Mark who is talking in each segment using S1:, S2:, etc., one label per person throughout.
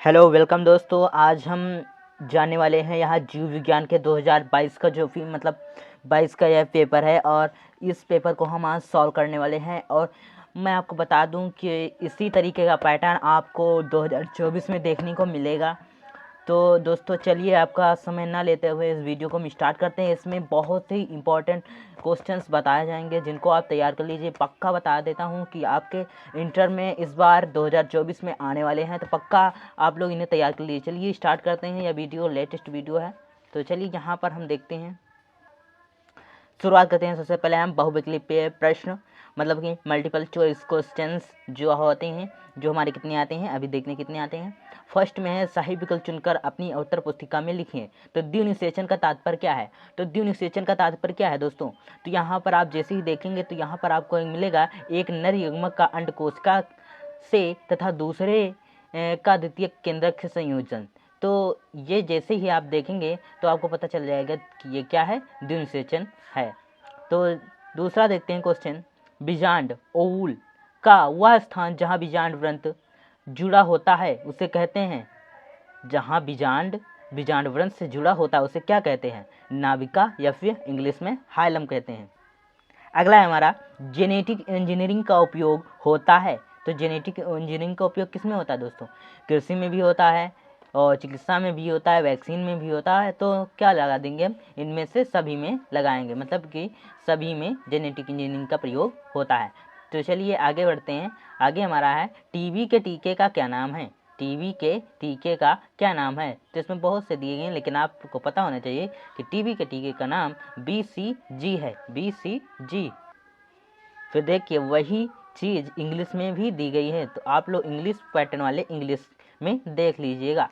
S1: Hello welcome दोस्तों। आज हम जानने वाले हैं यहाँ जीव विज्ञान के 2022 का जो भी 22 का यह पेपर है और इस पेपर को हम आज सॉल्व करने वाले हैं। और मैं आपको बता दूं कि इसी तरीके का पैटर्न आपको 2024 में देखने को मिलेगा। तो दोस्तों चलिए आपका समय ना लेते हुए इस वीडियो को हम स्टार्ट करते हैं। इसमें बहुत ही इम्पोर्टेंट क्वेश्चंस बताए जाएंगे जिनको आप तैयार कर लीजिए। पक्का बता देता हूं कि आपके इंटर में इस बार 2024 में आने वाले हैं, तो पक्का आप लोग इन्हें तैयार कर लीजिए। चलिए स्टार्ट करते हैं। यह वीडियो लेटेस्ट वीडियो है, तो चलिए यहाँ पर हम देखते हैं, शुरुआत करते हैं। सबसे पहले हम बहुविकल्पीय प्रश्न मतलब कि मल्टीपल चॉइस क्वेश्चंस जो होते हैं, जो हमारे कितने आते हैं अभी देखने कितने आते हैं। फर्स्ट में है सही विकल्प चुनकर अपनी उत्तर पुस्तिका में लिखिए। तो द्विनिषेचन का तात्पर्य क्या है? तो द्विनिषेचन का तात्पर्य क्या है दोस्तों? तो यहाँ पर आप जैसे ही देखेंगे तो यहाँ पर आपको मिलेगा एक नर युग्मक का अंडकोशिका से तथा दूसरे का द्वितीयक केंद्रक से संयोजन। तो ये जैसे ही आप देखेंगे तो आपको पता चल जाएगा कि ये क्या है, द्विनिषेचन है। तो दूसरा देखते हैं क्वेश्चन, बीजांड ओवुल का वह स्थान जहाँ बीजांड व्रंत जुड़ा होता है उसे कहते हैं, जहाँ बीजांड व्रंत से जुड़ा होता है उसे क्या कहते हैं? नाभिका या फिर इंग्लिश में हाइलम कहते हैं। अगला है हमारा जेनेटिक इंजीनियरिंग का उपयोग होता है। तो जेनेटिक इंजीनियरिंग का उपयोग किस में होता है दोस्तों? कृषि में भी होता है और चिकित्सा में भी होता है, वैक्सीन में भी होता है। तो क्या लगा देंगे हम? इनमें से सभी में लगाएंगे, मतलब कि सभी में जेनेटिक इंजीनियरिंग का प्रयोग होता है। तो चलिए आगे बढ़ते हैं। आगे हमारा है टीबी के टीके का क्या नाम है? टीबी के टीके का क्या नाम है? तो इसमें बहुत से दिए गए हैं, लेकिन आपको पता होना चाहिए कि टीबी के टीके का नाम BCG है, BCG। फिर देखिए वही चीज़ इंग्लिश में भी दी गई है, तो आप लोग इंग्लिश पैटर्न वाले इंग्लिश में देख लीजिएगा।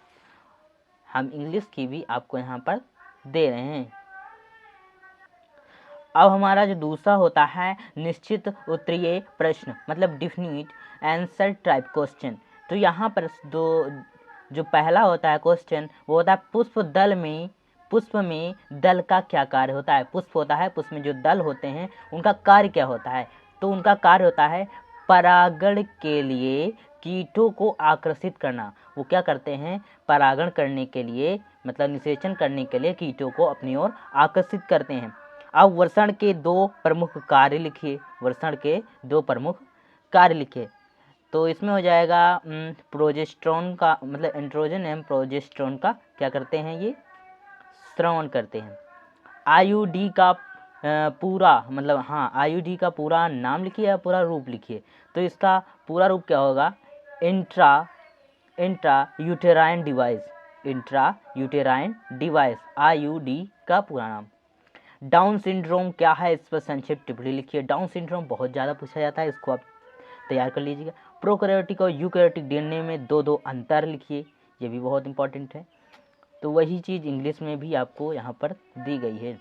S1: हम इंग्लिश की भी आपको यहाँ पर दे रहे हैं। अब हमारा जो दूसरा होता है निश्चित उत्तरीय प्रश्न मतलब डिफिनिट आंसर टाइप क्वेश्चन। तो यहाँ पर जो पहला होता है क्वेश्चन वो होता है पुष्प में दल का क्या कार्य होता है? पुष्प होता है, पुष्प में जो दल होते हैं उनका कार्य क्या होता है? तो उनका कार्य होता है परागण के लिए कीटों को आकर्षित करना। वो क्या करते हैं? परागण करने के लिए मतलब निषेचन करने के लिए कीटों को अपनी ओर आकर्षित करते हैं। अब वर्षण के दो प्रमुख कार्य लिखिए। वर्षण के दो प्रमुख कार्य लिखिए। तो इसमें हो जाएगा प्रोजेस्टेरोन का मतलब एंड्रोजन एवं प्रोजेस्टेरोन का क्या करते हैं? ये श्रवण करते हैं। आईयूडी का पूरा मतलब आईयूडी का पूरा नाम लिखिए या पूरा रूप लिखिए। तो इसका पूरा रूप क्या होगा? इंट्रा यूटेराइन डिवाइस आईयूडी का पूरा नाम। डाउन सिंड्रोम क्या है? इस पर संक्षिप्त टिप्पणी लिखिए। डाउन सिंड्रोम बहुत ज़्यादा पूछा जाता है, इसको आप तैयार कर लीजिएगा। प्रोकैरियोटिक और यूकैरियोटिक डीएनए में दो अंतर लिखिए, ये भी बहुत इंपॉर्टेंट है। तो वही चीज़ इंग्लिश में भी आपको यहाँ पर दी गई है।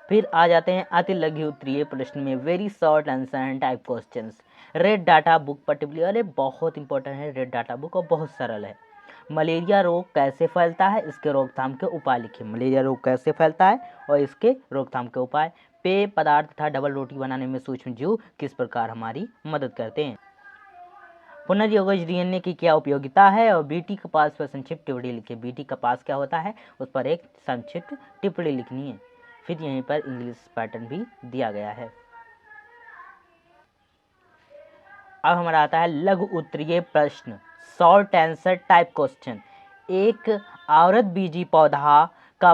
S1: फिर आ जाते हैं अति लघु उत्तरीय प्रश्न में very short answer type questions. Red data book पर टिप्पणी, अरे बहुत इंपॉर्टेंट है रेड डाटा बुक और बहुत सरल है। मलेरिया रोग कैसे फैलता है? इसके रोकथाम के उपाय लिखिए। मलेरिया रोग कैसे फैलता है और इसके रोकथाम के उपाय। पेय पदार्थ तथा डबल रोटी बनाने में सूक्ष्म जीव किस प्रकार हमारी मदद करते हैं। पुनर्योगज डीएनए की क्या उपयोगिता है? और बीटी कपास पर संक्षिप्त टिप्पणी लिखिए। बीटी कपास क्या होता है उस पर एक संक्षिप्त टिप्पणी लिखनी है। फिर यहीं पर इंग्लिश पैटर्न भी दिया गया है। अब हमारा आता है लघु उत्तरीय प्रश्न शॉर्ट आंसर टाइप क्वेश्चन। एक आवृत बीजी पौधा का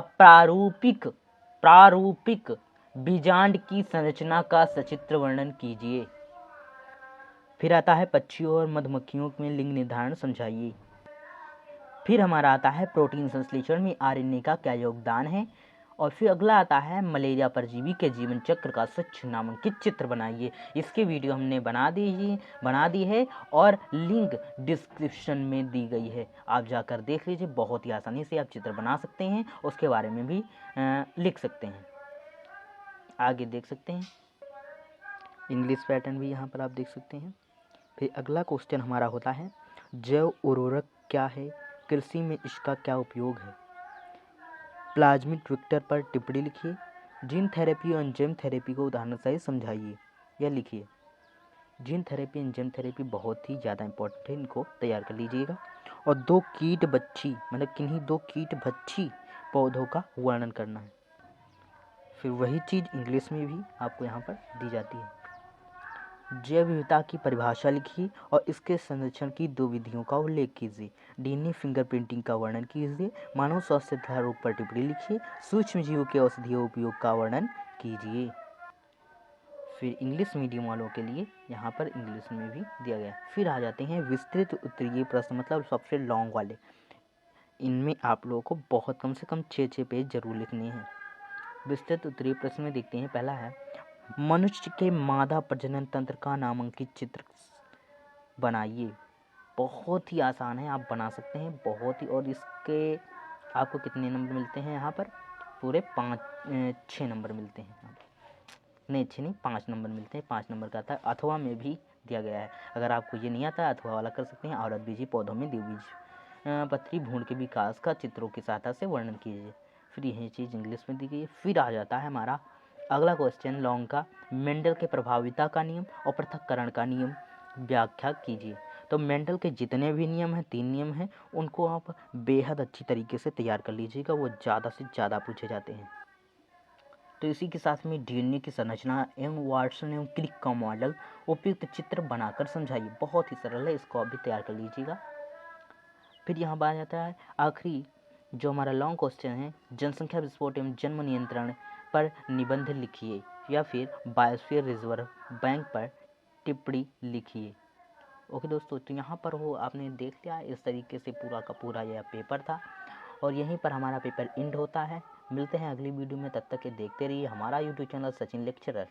S1: प्रारूपिक बीजांड की संरचना का सचित्र वर्णन कीजिए। फिर आता है पक्षियों और मधुमक्खियों में लिंग निर्धारण समझाइए। फिर हमारा आता है प्रोटीन संश्लेषण में आरएनए का क्या योगदान है। और फिर अगला आता है मलेरिया परजीवी के जीवन चक्र का स्वच्छ नामांकित चित्र बनाइए। इसकी वीडियो हमने बना दी है और लिंक डिस्क्रिप्शन में दी गई है, आप जाकर देख लीजिए। बहुत ही आसानी से आप चित्र बना सकते हैं, उसके बारे में भी लिख सकते हैं। आगे देख सकते हैं इंग्लिश पैटर्न भी यहाँ पर आप देख सकते हैं। फिर अगला क्वेश्चन हमारा होता है जैव उर्वरक क्या है? कृषि में इसका क्या उपयोग है? प्लाज्मिड वेक्टर पर टिप्पणी लिखिए। जीन थेरेपी और एंजाइम थेरेपी को उदाहरण सहित समझाइए या लिखिए। जीन थेरेपी एंड जेम थेरेपी बहुत ही ज़्यादा इंपॉर्टेंट है, इनको तैयार कर लीजिएगा। और 2 कीट बच्ची मतलब किन्हीं 2 कीट बच्ची पौधों का वर्णन करना है। फिर वही चीज़ इंग्लिश में भी आपको यहाँ पर दी जाती है। जैव विविधता की परिभाषा लिखिए और इसके संरक्षण की 2 विधियों का उल्लेख कीजिए। डीएनए फिंगरप्रिंटिंग का वर्णन कीजिए। मानव स्वास्थ्य तथा रोग पर टिप्पणी लिखिए। सूक्ष्म जीवों के औषधीय उपयोग का वर्णन कीजिए। फिर इंग्लिश मीडियम वालों के लिए यहाँ पर इंग्लिश में भी दिया गया। फिर आ जाते हैं विस्तृत उत्तरीय प्रश्न, मतलब सबसे लॉन्ग वाले। इनमें आप लोगों को बहुत कम से कम 6 पेज जरूर लिखने हैं। विस्तृत उत्तरीय प्रश्न में देखते हैं, पहला है मनुष्य के मादा प्रजनन तंत्र का नामांकित चित्र बनाइए। बहुत ही आसान है, आप बना सकते हैं बहुत ही। और इसके आपको कितने नंबर मिलते हैं यहाँ पर? पूरे 6 नंबर मिलते हैं। नहीं 6 नहीं 5 नंबर मिलते हैं। 5 नंबर का आता है। अथवा में भी दिया गया है, अगर आपको ये नहीं आता है अथवा वाला कर सकते हैं। औरत बीजी पौधों में द्विबीज पत्री भ्रूण के विकास का चित्रों की सहायता से वर्णन कीजिए। फिर यही चीज़ इंग्लिश में दी गई है। फिर आ जाता है हमारा अगला क्वेश्चन लॉन्ग का, मेंडल के प्रभाविता का नियम और पृथक्करण का नियम व्याख्या कीजिए। तो मेंडल के जितने भी नियम हैं, 3 नियम हैं, उनको आप बेहद अच्छी तरीके से तैयार कर लीजिएगा, वो ज़्यादा से ज़्यादा पूछे जाते हैं। तो इसी के साथ में डीएनए की संरचना एवं वाटसन एवं क्रिक का मॉडल उपयुक्त चित्र बनाकर समझाइए। बहुत ही सरल है, इसको आप भी तैयार कर लीजिएगा। फिर यहाँ पर आ जाता है आखिरी जो हमारा लॉन्ग क्वेश्चन है, जनसंख्या विस्फोट एवं जन्म नियंत्रण पर निबंध लिखिए या फिर बायोस्फीयर रिजर्व बैंक पर टिप्पणी लिखिए। ओके दोस्तों, तो यहाँ पर वो आपने देख लिया, इस तरीके से पूरा का पूरा यह पेपर था और यहीं पर हमारा पेपर एंड होता है। मिलते हैं अगली वीडियो में, तब तक के देखते रहिए हमारा यूट्यूब चैनल सचिन लेक्चरर।